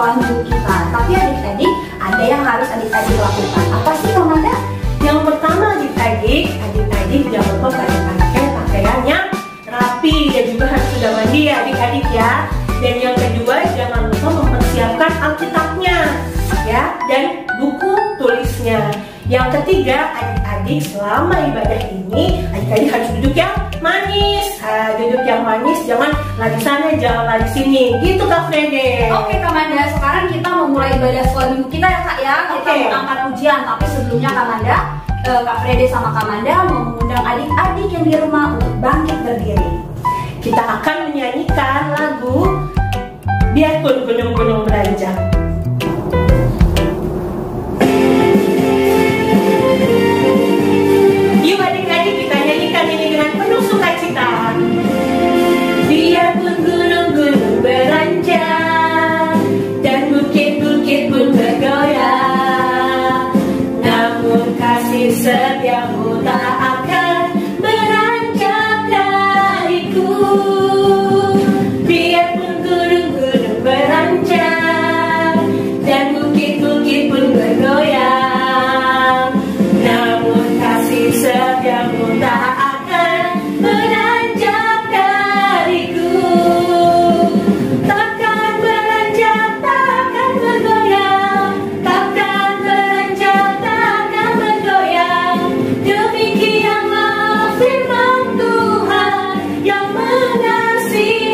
sekolah minggu kita. Tapi adik-adik, ada yang harus adik-adik lakukan. Apa sih Kamanda? Yang pertama adik-adik jangan lupa pakai pakaian yang rapi dan juga harus sudah mandi ya adik-adik ya. Dan yang kedua jangan lupa mempersiapkan Alkitabnya ya dan buku tulisnya. Yang ketiga adik-adik selama ibadah ini adik-adik harus duduk yang manis. Duduk yang manis, jangan lari sana, jangan lari sini. Gitu Kak Frede. Oke Kamanda, sekarang kita mau mulai ibadah sekolah minggu kita ya Kak ya. Kita mau angkat pujian, tapi sebelumnya Kamanda, Kak Frede sama Kamanda mau mengundang adik-adik yang di rumah untuk bangkit berdiri. Kita akan menyanyikan lagu Biarpun Gunung-gunung Beranjak. Yuk adik-adik kita nyanyikan ini dengan penuh sukacita. Biarpun gunung-gunung beranjak dan bukit-bukit pun bergoyang, namun kasih setiamu tak akan beranjak dariku. Biarpun gunung-gunung beranjak dan bukit-bukit pun bergoyang, namun kasih setiamu tak akan beranjak dariku. Takkan beranjak, takkan bergoyang, takkan beranjak, takkan bergoyang. Demikianlah firman Tuhan yang mengasihiku.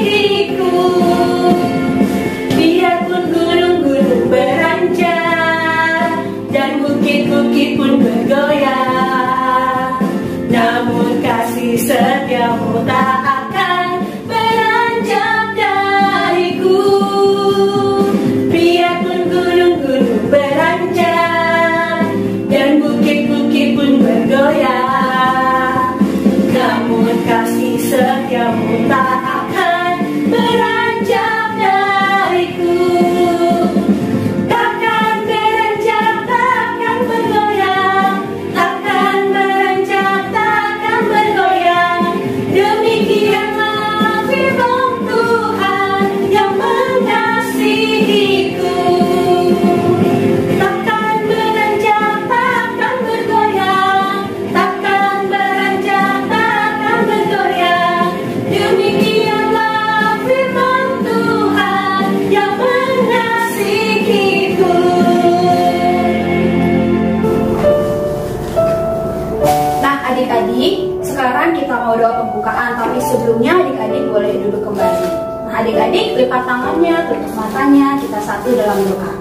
Biarpun gunung-gunung beranjak dan bukit-bukit pun bergoyang, namun kasih setiamu tak akan beranjak dariku. Biarpun gunung-gunung beranjak dan bukit-bukit pun bergoyang, namun kasih setiamu tak akan beranjak dariku. Takkan beranjak, takkan bergoyang, takkan beranjak, takkan bergoyang. Demikianlah firman Tuhan yang mengasihiku. Takkan beranjak, takkan bergoyang, takkan beranjak, takkan bergoyang. Demikianlah firman Tuhan yang mengasihiku. Nah adik-adik, sekarang kita mau doa pembukaan, tapi sebelumnya adik-adik boleh duduk kembali. Nah adik-adik lipat tangannya, tutup matanya, kita satu dalam doa.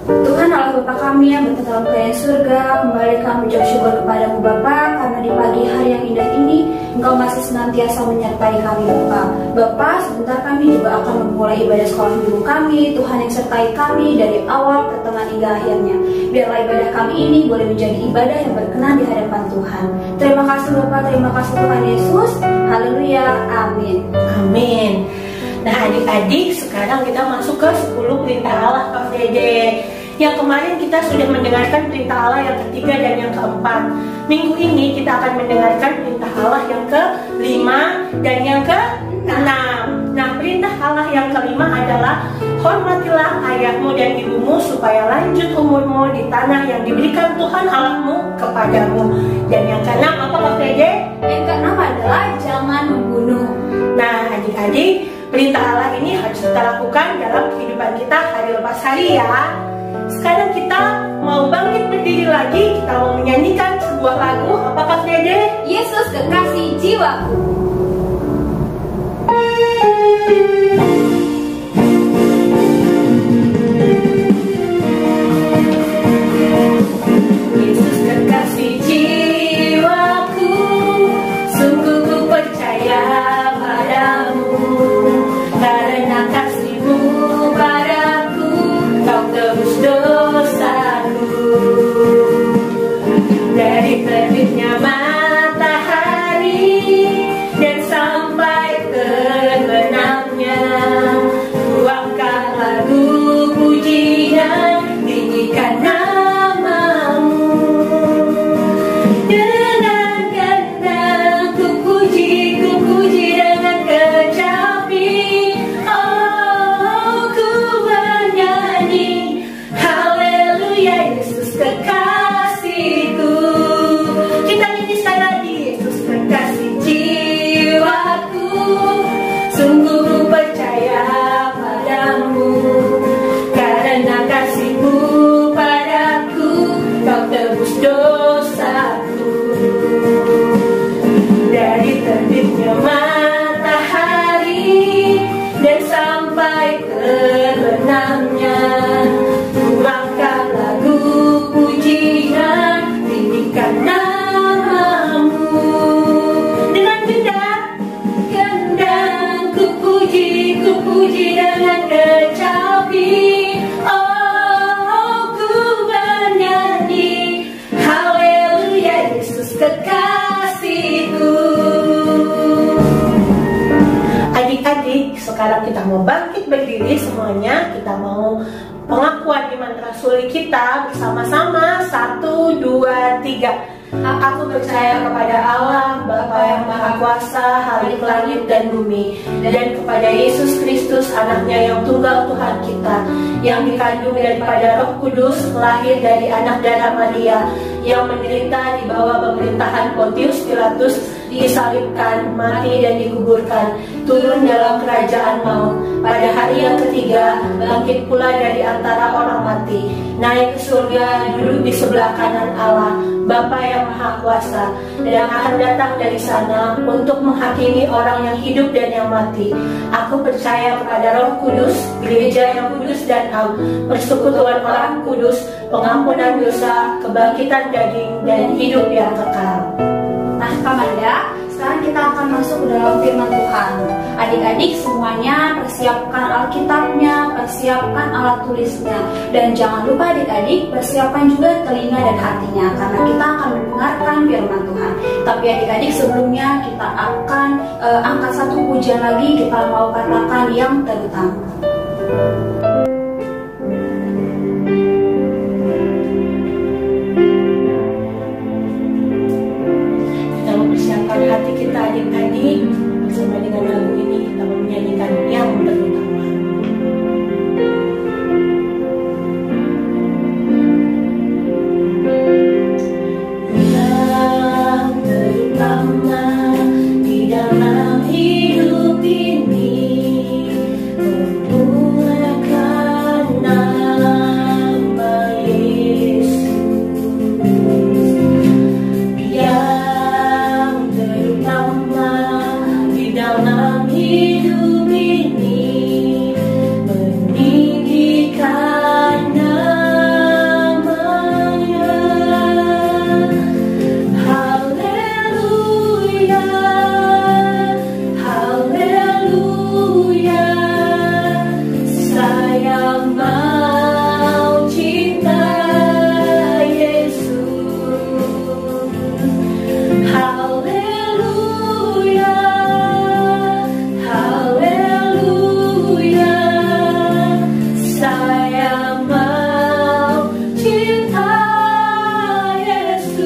Tuhan Allah Bapa kami yang berada dalam kerajaan surga, kembali kami ucap syukur kepadamu Bapa, karena di pagi hari yang indah ini Engkau masih senantiasa menyertai kami Bapa. Bapa, sebentar kami juga akan memulai ibadah sekolah minggu kami. Tuhan yang sertai kami dari awal, pertengahan hingga akhirnya. Biarlah ibadah kami ini boleh menjadi ibadah yang berkenan di hadapan Tuhan. Terima kasih Bapa, terima kasih Tuhan Yesus. Haleluya, amin. Amin. Nah adik-adik, sekarang kita masuk ke 10 perintah Allah Kak Dede. Yang kemarin kita sudah mendengarkan perintah Allah yang ketiga dan yang keempat. Minggu ini kita akan mendengarkan perintah Allah yang kelima dan yang keenam. Nah perintah Allah yang kelima adalah hormatilah ayahmu dan ibumu supaya lanjut umurmu di tanah yang diberikan Tuhan Allahmu kepadamu. Dan yang keenam apa Kak Dede? Yang keenam adalah jangan membunuh. Nah adik-adik, perintah Allah ini harus kita lakukan dalam kehidupan kita hari lepas hari ya. Sekarang kita mau bangkit berdiri lagi, kita mau menyanyikan sebuah lagu. Apa Kak Dede? Yesus kekasih jiwaku. Yesus kekasih jiwaku, sungguh ku percaya padamu, karena kasih-Mu padaku, Kau tebus dosaku. Dari terbitnya matahari dan sampai terbenamnya kita mau bangkit berdiri semuanya. Kita mau pengakuan iman rasuli kita bersama-sama. 1, 2, 3. Aku percaya kepada Allah, Bapa yang Maha Kuasa, Khalik langit dan bumi, dan kepada Yesus Kristus, anaknya yang tunggal Tuhan kita, yang dikandung daripada Roh Kudus, lahir dari anak darah Maria, yang menderita di bawah pemerintahan Pontius Pilatus, disalibkan, mati dan dikuburkan, turun dalam kerajaan maut, pada hari yang ketiga bangkit pula dari antara orang mati, naik ke surga, duduk di sebelah kanan Allah, Bapa yang Maha Kuasa, dan akan datang dari sana untuk menghakimi orang yang hidup dan yang mati. Aku percaya kepada Roh Kudus, gereja yang kudus dan am, persekutuan orang kudus, pengampunan dosa, kebangkitan daging, dan hidup yang kekal. Nah, Kamanda, sekarang kita akan masuk ke dalam firman Tuhan. Adik-adik semuanya persiapkan Alkitabnya, persiapkan alat tulisnya, dan jangan lupa adik-adik persiapkan juga telinga dan hatinya, karena kita akan mendengarkan firman Tuhan. Tapi adik-adik sebelumnya kita akan angkat satu pujian lagi, kita mau katakan yang terutama. Hati kita adik-adik, bersama dengan lagu ini kita menyanyikan yang terutama. Yang terutama di dalam hidup ini, memuliakan nama Yesus. Dalam hidup ini, meninggikan namanya. Haleluya, haleluya, saya mau cinta Yesus. Haleluya, haleluya, saya mau cinta Yesus.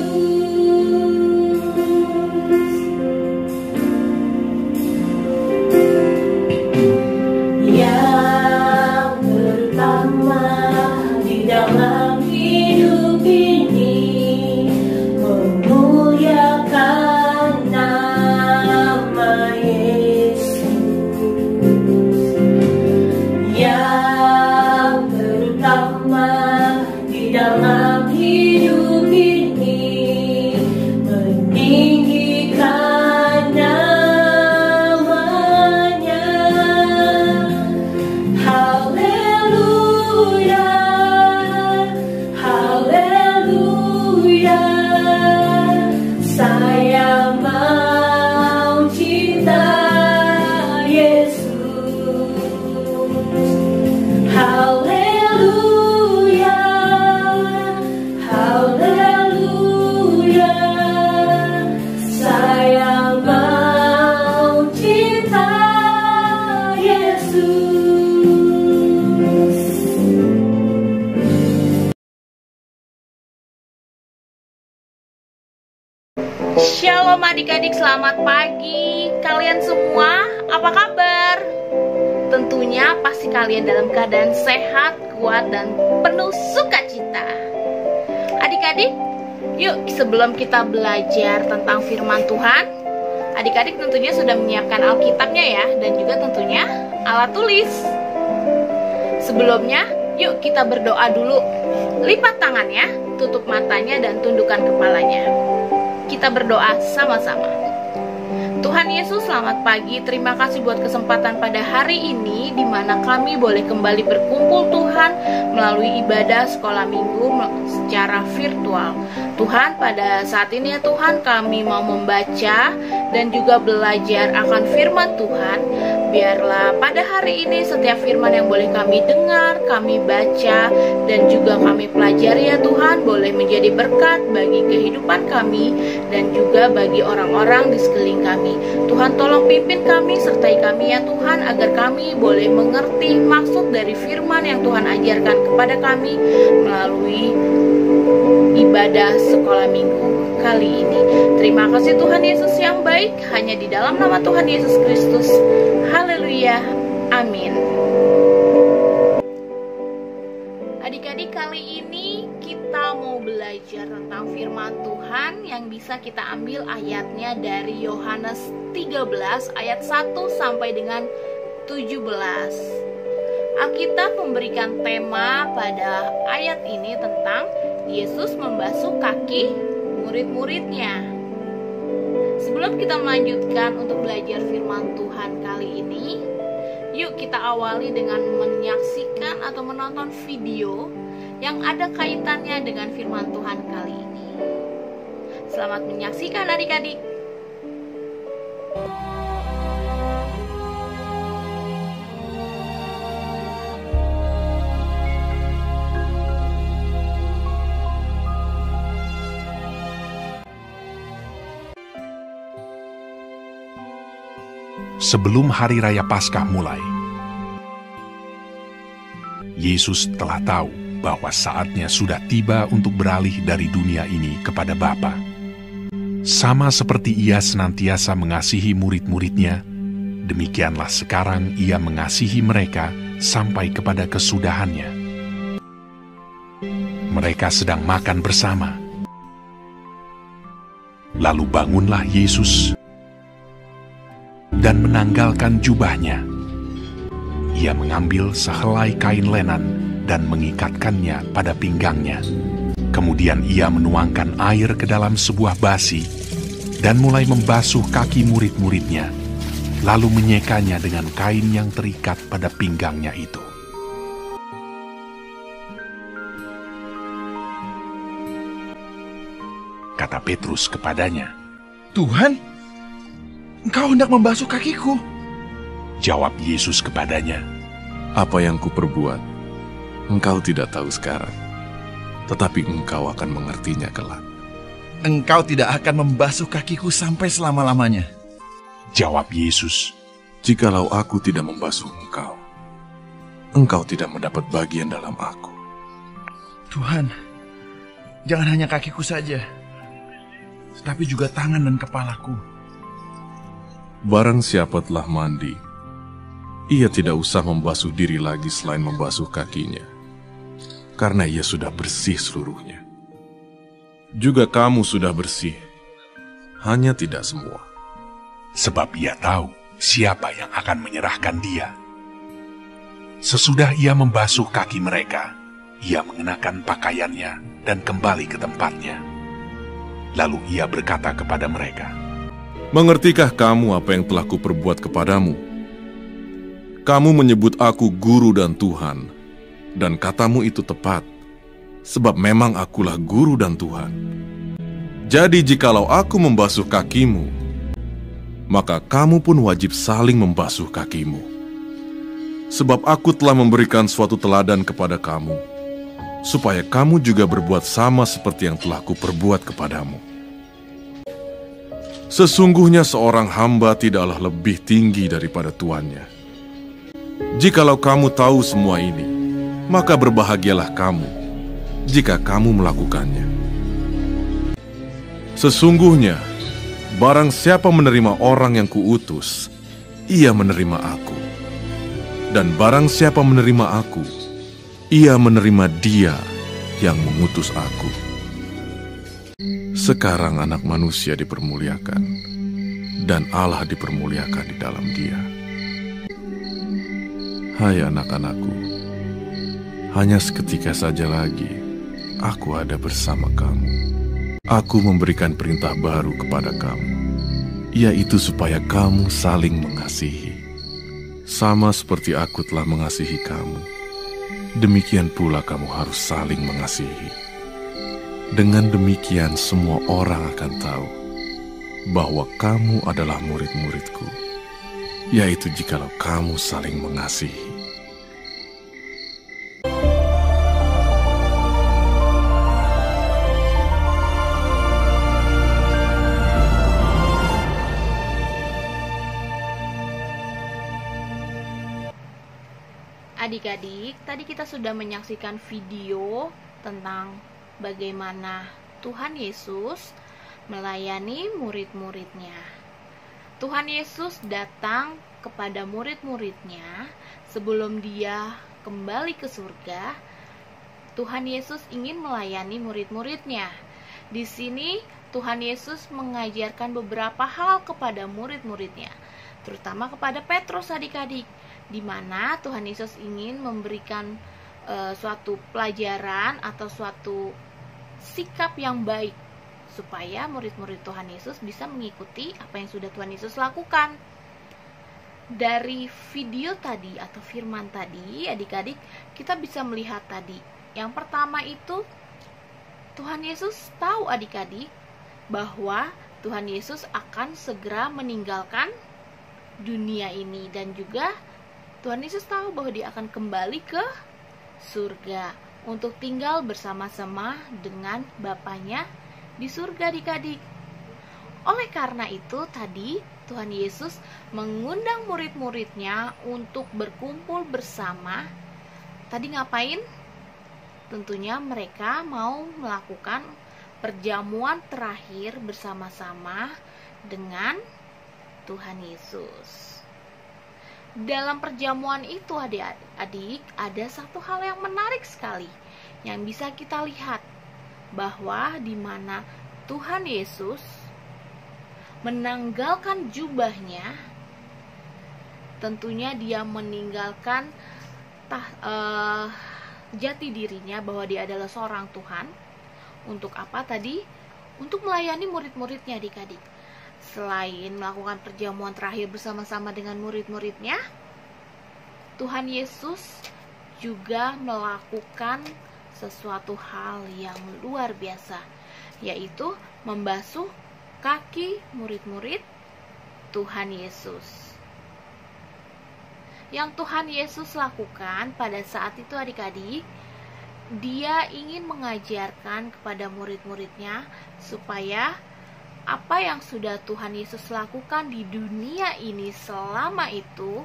Yang pertama di dalam hidup ini, memuliakan nama Yesus. Yang terutama di dalam hidup ini, meninggikan namanya. Haleluya, haleluya, saya mau cinta Yesus. Haleluya, haleluya, saya mau cinta Yesus. Shalom adik-adik, selamat pagi kalian semua, apa kabar? Tentunya pasti kalian dalam keadaan sehat, kuat, dan penuh sukacita. Adik-adik, yuk sebelum kita belajar tentang firman Tuhan, adik-adik tentunya sudah menyiapkan Alkitabnya ya, dan juga tentunya alat tulis. Sebelumnya, yuk kita berdoa dulu. Lipat tangannya, tutup matanya, dan tundukkan kepalanya. Kita berdoa sama-sama. Tuhan Yesus, selamat pagi. Terima kasih buat kesempatan pada hari ini, di mana kami boleh kembali berkumpul Tuhan melalui ibadah sekolah minggu secara virtual. Tuhan, pada saat ini ya Tuhan, kami mau membaca dan juga belajar akan firman Tuhan. Biarlah pada hari ini setiap firman yang boleh kami dengar, kami baca, dan juga kami pelajari ya Tuhan, boleh menjadi berkat bagi kehidupan kami dan juga bagi orang-orang di sekeliling kami. Tuhan tolong pimpin kami, sertai kami ya Tuhan, agar kami boleh mengerti maksud dari firman yang Tuhan ajarkan kepada kami melalui ibadah sekolah minggu kali ini. Terima kasih Tuhan Yesus yang baik, hanya di dalam nama Tuhan Yesus Kristus. Haleluya, amin. Adik-adik, kali ini kita mau belajar tentang firman Tuhan yang bisa kita ambil ayatnya dari Yohanes 13 ayat 1 sampai dengan 17. Alkitab memberikan tema pada ayat ini tentang Yesus membasuh kaki murid-muridnya. Sebelum kita melanjutkan untuk belajar firman Tuhan kali ini, yuk kita awali dengan menyaksikan atau menonton video yang ada kaitannya dengan firman Tuhan kali ini. Selamat menyaksikan adik-adik. Sebelum hari raya Paskah mulai, Yesus telah tahu bahwa saatnya sudah tiba untuk beralih dari dunia ini kepada Bapa. Sama seperti Ia senantiasa mengasihi murid-muridnya, demikianlah sekarang Ia mengasihi mereka sampai kepada kesudahannya. Mereka sedang makan bersama. Lalu bangunlah Yesus dan menanggalkan jubahnya. Ia mengambil sehelai kain lenan dan mengikatkannya pada pinggangnya. Kemudian ia menuangkan air ke dalam sebuah basi dan mulai membasuh kaki murid-muridnya, lalu menyekanya dengan kain yang terikat pada pinggangnya itu. Kata Petrus kepadanya, "Tuhan, Engkau hendak membasuh kakiku." Jawab Yesus kepadanya, "Apa yang kuperbuat, engkau tidak tahu sekarang, tetapi engkau akan mengertinya kelak." "Engkau tidak akan membasuh kakiku sampai selama-lamanya." Jawab Yesus, "Jikalau aku tidak membasuh engkau, engkau tidak mendapat bagian dalam aku." "Tuhan, jangan hanya kakiku saja, tetapi juga tangan dan kepalaku." Barang siapa telah mandi, ia tidak usah membasuh diri lagi selain membasuh kakinya, karena ia sudah bersih seluruhnya. Juga kamu sudah bersih, hanya tidak semua. sebab ia tahu siapa yang akan menyerahkan dia. Sesudah ia membasuh kaki mereka, ia mengenakan pakaiannya dan kembali ke tempatnya. Lalu ia berkata kepada mereka, "Mengertikah kamu apa yang telah kuperbuat kepadamu? Kamu menyebut aku guru dan Tuhan, dan katamu itu tepat, sebab memang akulah guru dan Tuhan. Jadi jikalau aku membasuh kakimu, maka kamu pun wajib saling membasuh kakimu. Sebab aku telah memberikan suatu teladan kepada kamu, supaya kamu juga berbuat sama seperti yang telah kuperbuat kepadamu. Sesungguhnya seorang hamba tidaklah lebih tinggi daripada tuannya. Jikalau kamu tahu semua ini, maka berbahagialah kamu jika kamu melakukannya. Sesungguhnya, barang siapa menerima orang yang kuutus, ia menerima aku. Dan barang siapa menerima aku, ia menerima dia yang mengutus aku. Sekarang anak manusia dipermuliakan, dan Allah dipermuliakan di dalam dia. Hai anak-anakku, hanya seketika saja lagi aku ada bersama kamu. Aku memberikan perintah baru kepada kamu, yaitu supaya kamu saling mengasihi. Sama seperti aku telah mengasihi kamu, demikian pula kamu harus saling mengasihi. Dengan demikian semua orang akan tahu bahwa kamu adalah murid-muridku, yaitu jikalau kamu saling mengasihi. Adik-adik, tadi kita sudah menyaksikan video tentang bagaimana Tuhan Yesus melayani murid-muridnya. Tuhan Yesus datang kepada murid-muridnya sebelum dia kembali ke surga. Tuhan Yesus ingin melayani murid-muridnya. Di sini Tuhan Yesus mengajarkan beberapa hal kepada murid-muridnya, terutama kepada Petrus, adik-adik, di mana Tuhan Yesus ingin memberikan suatu pelajaran atau suatu sikap yang baik supaya murid-murid Tuhan Yesus bisa mengikuti apa yang sudah Tuhan Yesus lakukan. Dari video tadi atau firman tadi, adik-adik, kita bisa melihat tadi. Yang pertama itu, Tuhan Yesus tahu, adik-adik, bahwa Tuhan Yesus akan segera meninggalkan dunia ini, dan juga Tuhan Yesus tahu bahwa dia akan kembali ke surga untuk tinggal bersama-sama dengan Bapanya di surga, adik-adik. Oleh karena itu tadi Tuhan Yesus mengundang murid-muridnya untuk berkumpul bersama. Tadi ngapain? Tentunya mereka mau melakukan perjamuan terakhir bersama-sama dengan Tuhan Yesus. Dalam perjamuan itu, adik-adik, ada satu hal yang menarik sekali yang bisa kita lihat, bahwa di mana Tuhan Yesus menanggalkan jubahnya, tentunya dia meninggalkan jati dirinya bahwa dia adalah seorang Tuhan. Untuk apa tadi? Untuk melayani murid-muridnya, adik-adik. Selain melakukan perjamuan terakhir bersama-sama dengan murid-muridnya, Tuhan Yesus juga melakukan sesuatu hal yang luar biasa, yaitu membasuh kaki murid-murid Tuhan Yesus. Yang Tuhan Yesus lakukan pada saat itu, adik-adik, dia ingin mengajarkan kepada murid-muridnya supaya apa yang sudah Tuhan Yesus lakukan di dunia ini selama itu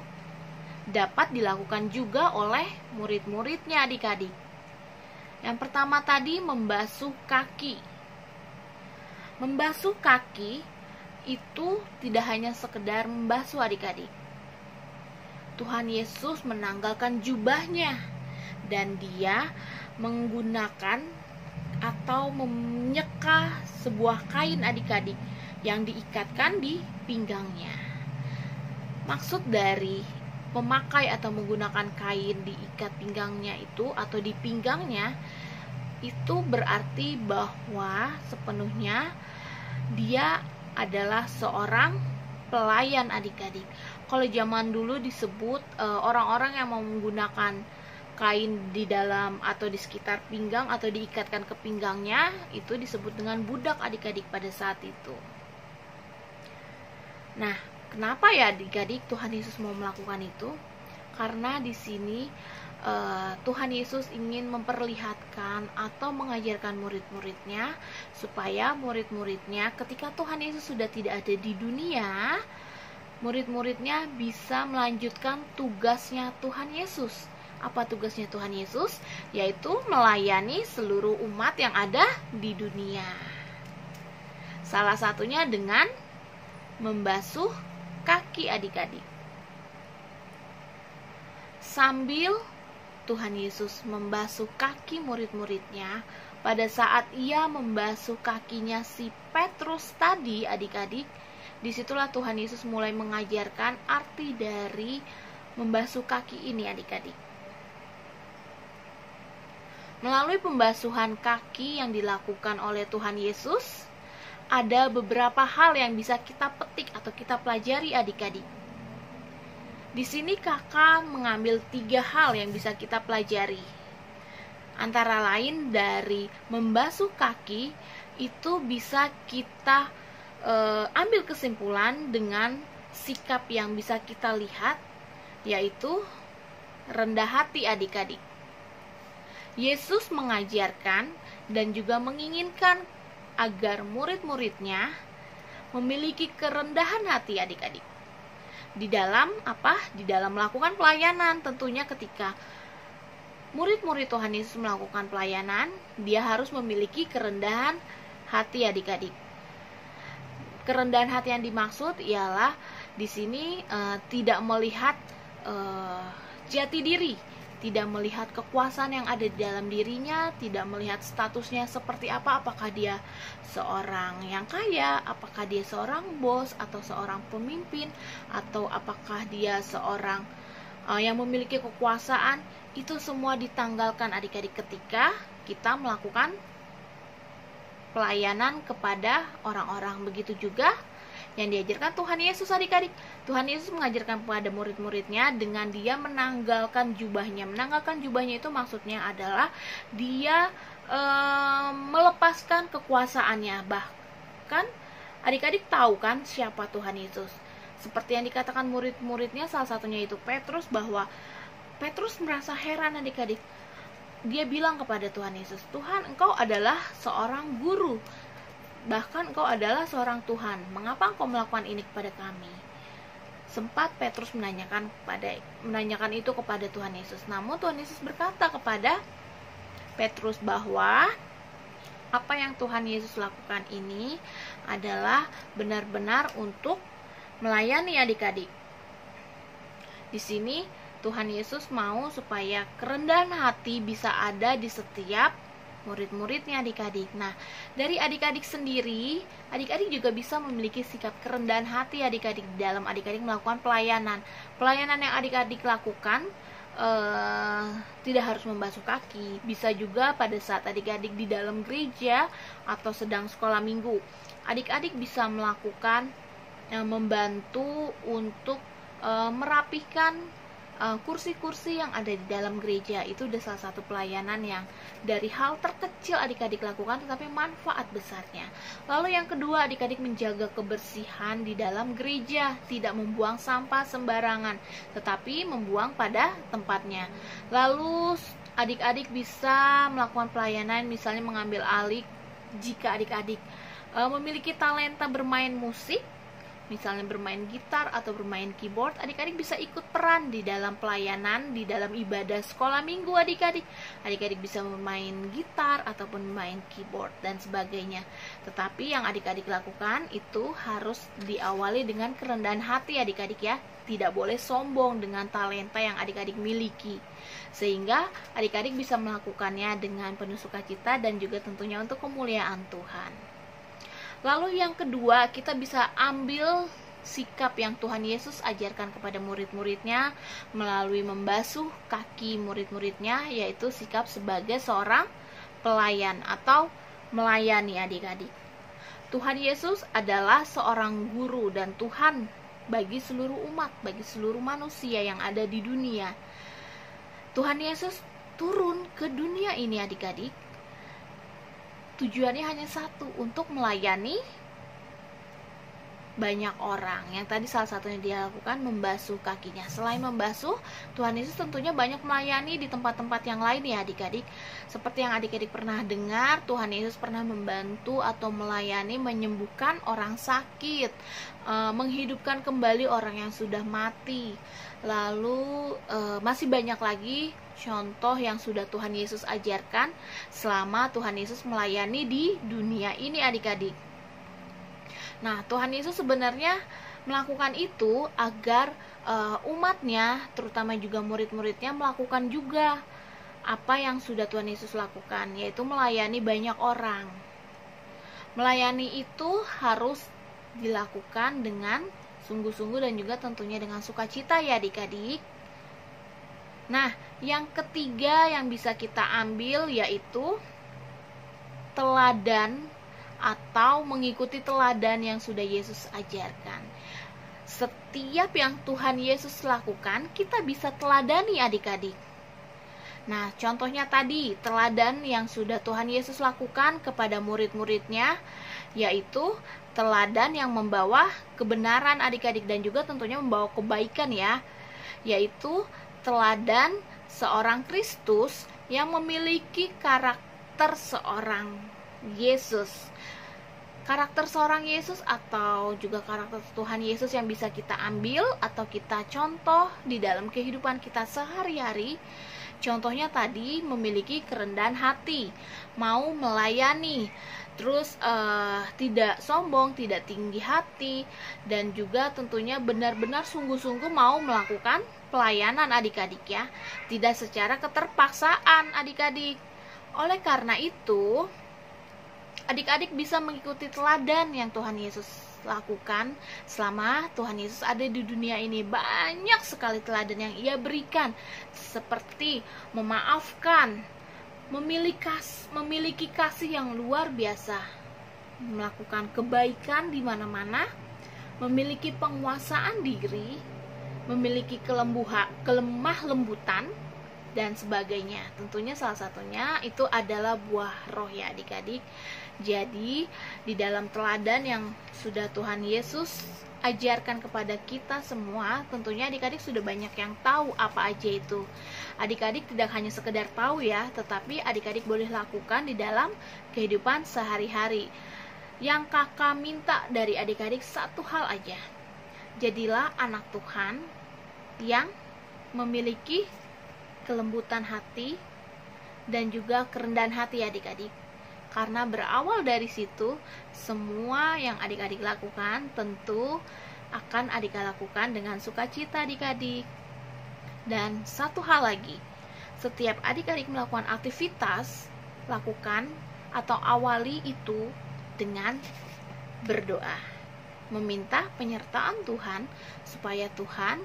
dapat dilakukan juga oleh murid-muridnya, adik-adik. Yang pertama tadi, membasuh kaki. Membasuh kaki itu tidak hanya sekedar membasuh, adik-adik. Tuhan Yesus menanggalkan jubahnya dan dia menggunakan atau menyeka sebuah kain, adik-adik, yang diikatkan di pinggangnya. Maksud dari memakai atau menggunakan kain diikat pinggangnya itu atau di pinggangnya itu berarti bahwa sepenuhnya dia adalah seorang pelayan, adik-adik. Kalau zaman dulu disebut orang-orang yang mau menggunakan kain di dalam atau di sekitar pinggang atau diikatkan ke pinggangnya, itu disebut dengan budak, adik-adik, pada saat itu. Nah, kenapa ya, adik-adik, Tuhan Yesus mau melakukan itu? Karena di sini Tuhan Yesus ingin memperlihatkan atau mengajarkan murid-muridnya supaya murid-muridnya ketika Tuhan Yesus sudah tidak ada di dunia, murid-muridnya bisa melanjutkan tugasnya Tuhan Yesus. Apa tugasnya Tuhan Yesus? Yaitu melayani seluruh umat yang ada di dunia. Salah satunya dengan membasuh kaki, adik-adik. Sambil Tuhan Yesus membasuh kaki murid-muridnya, pada saat ia membasuh kakinya si Petrus tadi, adik-adik, disitulah Tuhan Yesus mulai mengajarkan arti dari membasuh kaki ini, adik-adik. Melalui pembasuhan kaki yang dilakukan oleh Tuhan Yesus, ada beberapa hal yang bisa kita petik atau kita pelajari, adik-adik. Di sini kakak mengambil 3 hal yang bisa kita pelajari. Antara lain dari membasuh kaki itu bisa kita ambil kesimpulan dengan sikap yang bisa kita lihat, yaitu rendah hati adik-adik. Yesus mengajarkan dan juga menginginkan agar murid-muridnya memiliki kerendahan hati adik-adik. Di dalam apa? Di dalam melakukan pelayanan. Tentunya ketika murid-murid Tuhan Yesus melakukan pelayanan, dia harus memiliki kerendahan hati adik-adik. Kerendahan hati yang dimaksud ialah di sini tidak melihat jati diri, tidak melihat kekuasaan yang ada di dalam dirinya, tidak melihat statusnya seperti apa, apakah dia seorang yang kaya, apakah dia seorang bos atau seorang pemimpin, atau apakah dia seorang yang memiliki kekuasaan. Itu semua ditanggalkan adik-adik ketika kita melakukan pelayanan kepada orang-orang. Begitu juga yang diajarkan Tuhan Yesus adik-adik. Tuhan Yesus mengajarkan kepada murid-muridnya dengan dia menanggalkan jubahnya. Menanggalkan jubahnya itu maksudnya adalah dia melepaskan kekuasaannya. Bahkan adik-adik tahu kan siapa Tuhan Yesus. Seperti yang dikatakan murid-muridnya, salah satunya itu Petrus, bahwa Petrus merasa heran adik-adik. Dia bilang kepada Tuhan Yesus, "Tuhan, Engkau adalah seorang guru. Bahkan Engkau adalah seorang Tuhan. Mengapa Engkau melakukan ini kepada kami?" Sempat Petrus menanyakan itu kepada Tuhan Yesus. Namun Tuhan Yesus berkata kepada Petrus bahwa apa yang Tuhan Yesus lakukan ini adalah benar-benar untuk melayani adik-adik. Di sini Tuhan Yesus mau supaya kerendahan hati bisa ada di setiap murid-muridnya adik-adik. Nah, dari adik-adik sendiri, adik-adik juga bisa memiliki sikap kerendahan hati adik-adik dalam adik-adik melakukan pelayanan. Pelayanan yang adik-adik lakukan tidak harus membasuh kaki. Bisa juga pada saat adik-adik di dalam gereja atau sedang sekolah minggu. Adik-adik bisa melakukan membantu untuk merapihkan kursi-kursi yang ada di dalam gereja. Itu udah salah satu pelayanan yang dari hal terkecil adik-adik lakukan tetapi manfaat besarnya. Lalu yang kedua, adik-adik menjaga kebersihan di dalam gereja, tidak membuang sampah sembarangan tetapi membuang pada tempatnya. Lalu adik-adik bisa melakukan pelayanan, misalnya mengambil alih jika adik-adik memiliki talenta bermain musik, misalnya bermain gitar atau bermain keyboard, adik-adik bisa ikut peran di dalam pelayanan, di dalam ibadah sekolah minggu adik-adik. Adik-adik bisa bermain gitar ataupun bermain keyboard dan sebagainya. Tetapi yang adik-adik lakukan itu harus diawali dengan kerendahan hati adik-adik ya. Tidak boleh sombong dengan talenta yang adik-adik miliki. Sehingga adik-adik bisa melakukannya dengan penuh sukacita dan juga tentunya untuk kemuliaan Tuhan. Lalu yang kedua, kita bisa ambil sikap yang Tuhan Yesus ajarkan kepada murid-muridnya melalui membasuh kaki murid-muridnya, yaitu sikap sebagai seorang pelayan atau melayani adik-adik. Tuhan Yesus adalah seorang guru dan Tuhan bagi seluruh umat, bagi seluruh manusia yang ada di dunia. Tuhan Yesus turun ke dunia ini adik-adik. Tujuannya hanya satu, untuk melayani banyak orang. Yang tadi salah satunya dia lakukan membasuh kakinya. Selain membasuh, Tuhan Yesus tentunya banyak melayani di tempat-tempat yang lain ya adik-adik. Seperti yang adik-adik pernah dengar, Tuhan Yesus pernah membantu atau melayani menyembuhkan orang sakit, menghidupkan kembali orang yang sudah mati. Lalu masih banyak lagi contoh yang sudah Tuhan Yesus ajarkan selama Tuhan Yesus melayani di dunia ini adik-adik. Nah, Tuhan Yesus sebenarnya melakukan itu agar umatnya, terutama juga murid-muridnya, melakukan juga apa yang sudah Tuhan Yesus lakukan, yaitu melayani banyak orang. Melayani itu harus dilakukan dengan sungguh-sungguh dan juga tentunya dengan sukacita ya adik-adik. Nah, yang ketiga yang bisa kita ambil yaitu teladan atau mengikuti teladan yang sudah Yesus ajarkan. Setiap yang Tuhan Yesus lakukan, kita bisa teladani adik-adik. Nah, contohnya tadi, teladan yang sudah Tuhan Yesus lakukan kepada murid-muridnya, yaitu teladan yang membawa kebenaran adik-adik dan juga tentunya membawa kebaikan ya, yaitu teladan seorang Kristus yang memiliki karakter seorang Yesus. Karakter seorang Yesus atau juga karakter Tuhan Yesus yang bisa kita ambil atau kita contoh di dalam kehidupan kita sehari-hari. Contohnya tadi memiliki kerendahan hati, mau melayani, terus tidak sombong, tidak tinggi hati, dan juga tentunya benar-benar sungguh-sungguh mau melakukan pelayanan adik-adik ya, tidak secara keterpaksaan adik-adik. Oleh karena itu, adik-adik bisa mengikuti teladan yang Tuhan Yesus lakukan selama Tuhan Yesus ada di dunia ini. Banyak sekali teladan yang Ia berikan, seperti memaafkan, memiliki kasih yang luar biasa, melakukan kebaikan di mana-mana, memiliki penguasaan diri, memiliki kelemah lembutan, dan sebagainya. Tentunya salah satunya itu adalah buah roh ya adik-adik. Jadi di dalam teladan yang sudah Tuhan Yesus ajarkan kepada kita semua, tentunya adik-adik sudah banyak yang tahu apa aja itu. Adik-adik tidak hanya sekedar tahu ya, tetapi adik-adik boleh lakukan di dalam kehidupan sehari-hari. Yang kakak minta dari adik-adik satu hal aja, jadilah anak Tuhan yang memiliki kelembutan hati dan juga kerendahan hati adik-adik. Karena berawal dari situ, semua yang adik-adik lakukan tentu akan adik lakukan dengan sukacita adik-adik. Dan satu hal lagi, setiap adik-adik melakukan aktivitas, lakukan atau awali itu dengan berdoa, meminta penyertaan Tuhan supaya Tuhan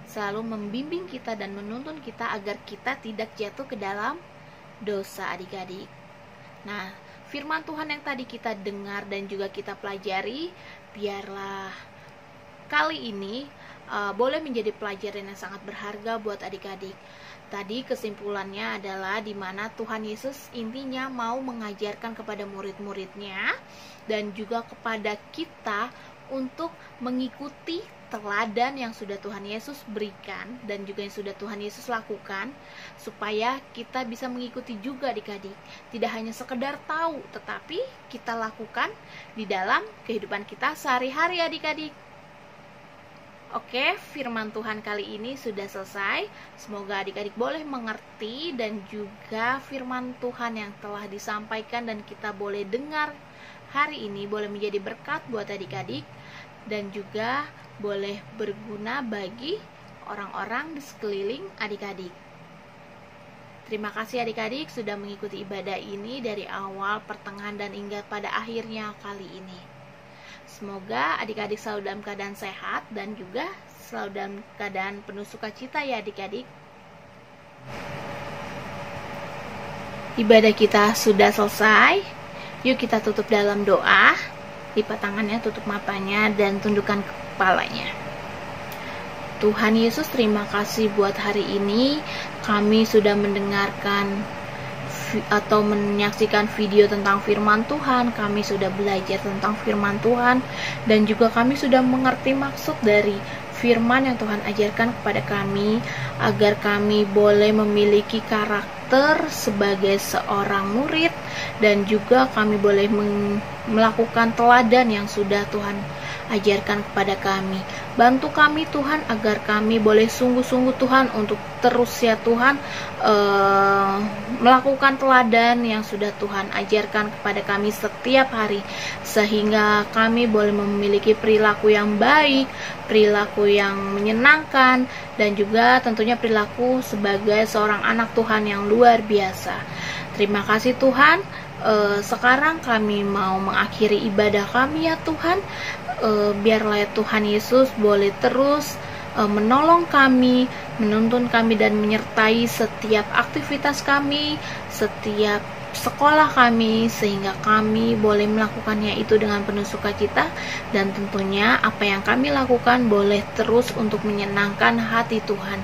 selalu membimbing kita dan menuntun kita agar kita tidak jatuh ke dalam dosa adik-adik. Nah, firman Tuhan yang tadi kita dengar dan juga kita pelajari, biarlah kali ini boleh menjadi pelajaran yang sangat berharga buat adik-adik. Tadi kesimpulannya adalah di mana Tuhan Yesus intinya mau mengajarkan kepada murid-muridnya dan juga kepada kita untuk mengikuti teladan yang sudah Tuhan Yesus berikan dan juga yang sudah Tuhan Yesus lakukan, supaya kita bisa mengikuti juga adik-adik. Tidak hanya sekedar tahu, tetapi kita lakukan di dalam kehidupan kita sehari-hari adik-adik. Oke, firman Tuhan kali ini sudah selesai. Semoga adik-adik boleh mengerti dan juga firman Tuhan yang telah disampaikan dan kita boleh dengar hari ini boleh menjadi berkat buat adik-adik dan juga boleh berguna bagi orang-orang di sekeliling adik-adik. Terima kasih adik-adik sudah mengikuti ibadah ini dari awal, pertengahan, dan hingga pada akhirnya kali ini. Semoga adik-adik selalu dalam keadaan sehat dan juga selalu dalam keadaan penuh sukacita ya adik-adik. Ibadah kita sudah selesai. Yuk kita tutup dalam doa. Lipat tangannya, tutup matanya, dan tundukkan kepalanya. Tuhan Yesus, terima kasih buat hari ini. Kami sudah mendengarkan atau menyaksikan video tentang firman Tuhan. Kami sudah belajar tentang firman Tuhan, dan juga kami sudah mengerti maksud dari firman yang Tuhan ajarkan kepada kami, agar kami boleh memiliki karakter sebagai seorang murid, dan juga kami boleh melakukan teladan yang sudah Tuhan ajarkan kepada kami. Bantu kami Tuhan agar kami boleh sungguh-sungguh Tuhan untuk terus ya Tuhan melakukan teladan yang sudah Tuhan ajarkan kepada kami setiap hari, sehingga kami boleh memiliki perilaku yang baik, perilaku yang menyenangkan, dan juga tentunya perilaku sebagai seorang anak Tuhan yang luar biasa. Terima kasih Tuhan. Sekarang kami mau mengakhiri ibadah kami ya Tuhan. Biarlah Tuhan Yesus boleh terus menolong kami, menuntun kami, dan menyertai setiap aktivitas kami, setiap sekolah kami, sehingga kami boleh melakukannya itu dengan penuh sukacita, dan tentunya apa yang kami lakukan boleh terus untuk menyenangkan hati Tuhan.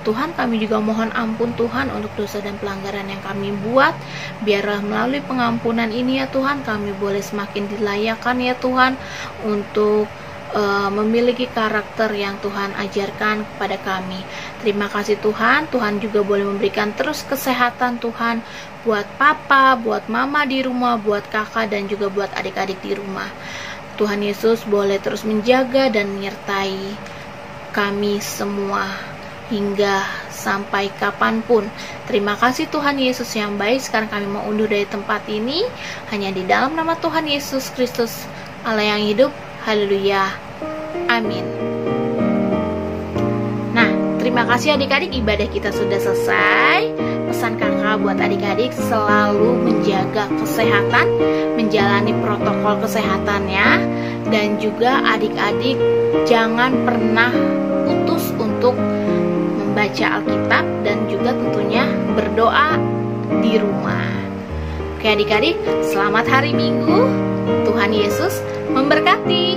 Tuhan, kami juga mohon ampun Tuhan untuk dosa dan pelanggaran yang kami buat. Biarlah melalui pengampunan ini ya Tuhan, kami boleh semakin dilayakkan ya Tuhan untuk memiliki karakter yang Tuhan ajarkan kepada kami. Terima kasih Tuhan. Tuhan juga boleh memberikan terus kesehatan Tuhan buat papa, buat mama di rumah, buat kakak, dan juga buat adik-adik di rumah. Tuhan Yesus boleh terus menjaga dan menyertai kami semua hingga sampai kapanpun. Terima kasih Tuhan Yesus yang baik. Sekarang kami mau undur dari tempat ini hanya di dalam nama Tuhan Yesus Kristus, Allah yang hidup. Haleluya. Amin. Nah, terima kasih adik-adik, ibadah kita sudah selesai. Pesan kakak buat adik-adik selalu menjaga kesehatan, menjalani protokol kesehatannya, dan juga adik-adik jangan pernah putus untuk membaca Alkitab dan juga tentunya berdoa di rumah. Oke adik-adik, selamat hari Minggu. Tuhan Yesus memberkati.